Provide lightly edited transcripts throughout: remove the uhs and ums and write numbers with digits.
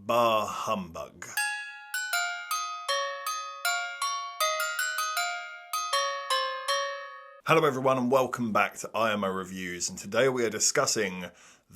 Bah humbug. Hello everyone and welcome back to IMO Reviews, and today we are discussing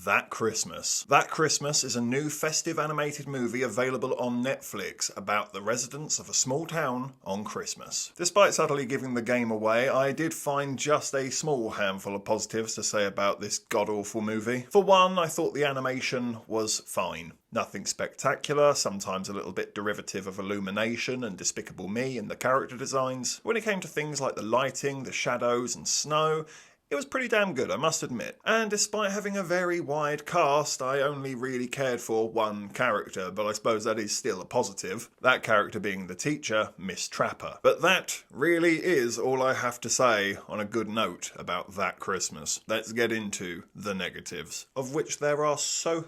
That Christmas. That Christmas is a new festive animated movie available on Netflix about the residents of a small town on Christmas. Despite subtly giving the game away, I did find just a small handful of positives to say about this god-awful movie. For one, I thought the animation was fine. Nothing spectacular, sometimes a little bit derivative of Illumination and Despicable Me in the character designs. When it came to things like the lighting, the shadows and snow, it was pretty damn good, I must admit. And despite having a very wide cast, I only really cared for one character, but I suppose that is still a positive. That character being the teacher, Miss Trapper. But that really is all I have to say on a good note about That Christmas. Let's get into the negatives, of which there are so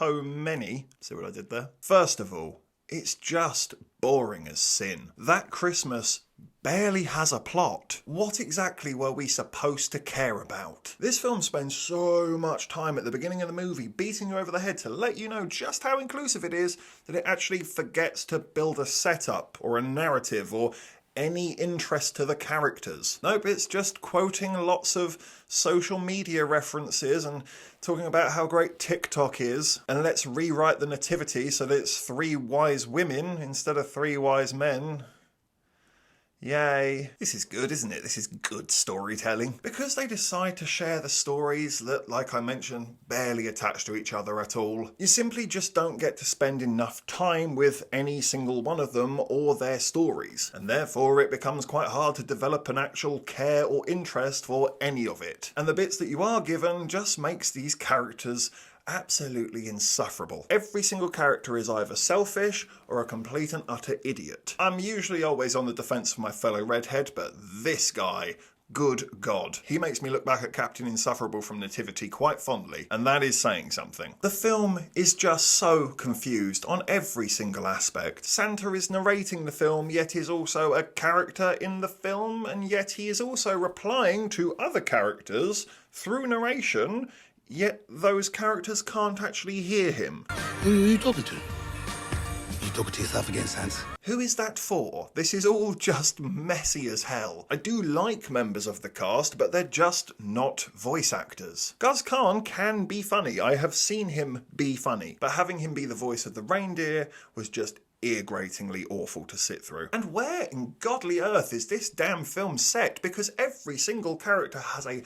many. See what I did there? First of all, it's just boring as sin. That Christmas barely has a plot. What exactly were we supposed to care about? This film spends so much time at the beginning of the movie beating you over the head to let you know just how inclusive it is that it actually forgets to build a setup or a narrative or any interest to the characters. Nope, it's just quoting lots of social media references and talking about how great TikTok is, and let's rewrite the nativity so that it's 3 wise women instead of 3 wise men. Yay. This is good, isn't it? This is good storytelling. Because they decide to share the stories that, like I mentioned, barely attach to each other at all, you simply just don't get to spend enough time with any single one of them or their stories. And therefore it becomes quite hard to develop an actual care or interest for any of it. And the bits that you are given just makes these characters absolutely insufferable. Every single character is either selfish or a complete and utter idiot. I'm usually always on the defence of my fellow redhead, but this guy, good God. He makes me look back at Captain Insufferable from Nativity quite fondly, and that is saying something. The film is just so confused on every single aspect. Santa is narrating the film, yet is also a character in the film, and yet he is also replying to other characters through narration, yet those characters can't actually hear him. Who are you talking to? You talking to yourself again, Sans? Who is that for? This is all just messy as hell. I do like members of the cast, but they're just not voice actors. Gus Khan can be funny. I have seen him be funny. But having him be the voice of the reindeer was just ear-gratingly awful to sit through. And where in godly earth is this damn film set? Because every single character has a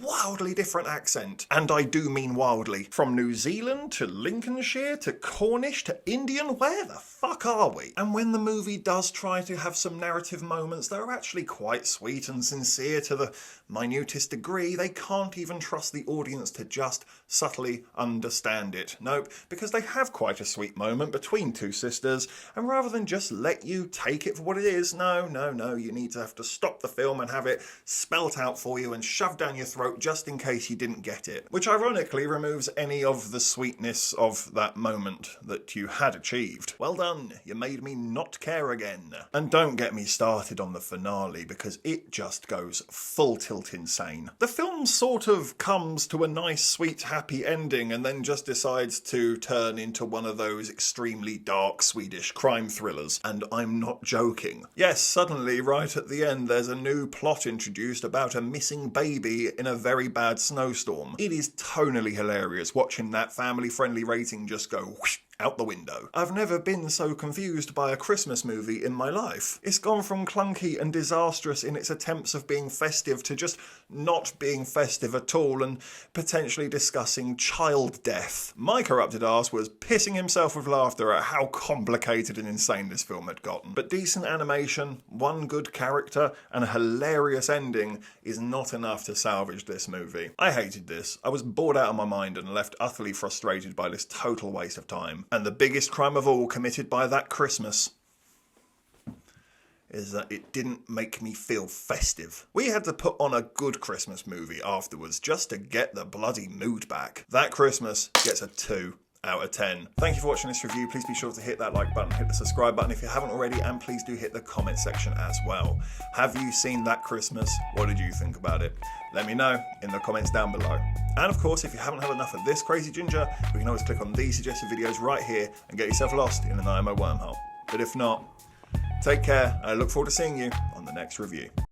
wildly different accent. And I do mean wildly. From New Zealand to Lincolnshire to Cornish to Indian, where the fuck are we? And when the movie does try to have some narrative moments that are actually quite sweet and sincere to the minutest degree, they can't even trust the audience to just subtly understand it. Nope, because they have quite a sweet moment between 2 sisters, and rather than just let you take it for what it is, no, you need to have to stop the film and have it spelt out for you and shoved down your throat just in case you didn't get it. Which ironically removes any of the sweetness of that moment that you had achieved. Well done, you made me not care again. And don't get me started on the finale, because it just goes full tilt insane. The film sort of comes to a nice, sweet, happy ending and then just decides to turn into one of those extremely dark Swedish crime thrillers. And I'm not joking. Yes, suddenly, right at the end, there's a new plot introduced about a missing baby in a very bad snowstorm. It is tonally hilarious watching that family-friendly rating just go whoosh out the window. I've never been so confused by a Christmas movie in my life. It's gone from clunky and disastrous in its attempts of being festive to just not being festive at all and potentially discussing child death. My corrupted arse was pissing himself with laughter at how complicated and insane this film had gotten. But decent animation, one good character, and a hilarious ending is not enough to salvage this movie. I hated this. I was bored out of my mind and left utterly frustrated by this total waste of time. And the biggest crime of all committed by That Christmas is that it didn't make me feel festive. We had to put on a good Christmas movie afterwards just to get the bloody mood back. That Christmas gets a 2 out of 10. Thank you for watching this review. Please be sure to hit that like button, hit the subscribe button if you haven't already, and please do hit the comment section as well. Have you seen That Christmas? What did you think about it? Let me know in the comments down below. And of course, if you haven't had enough of this crazy ginger, you can always click on these suggested videos right here and get yourself lost in an IMO wormhole. But if not, take care, and I look forward to seeing you on the next review.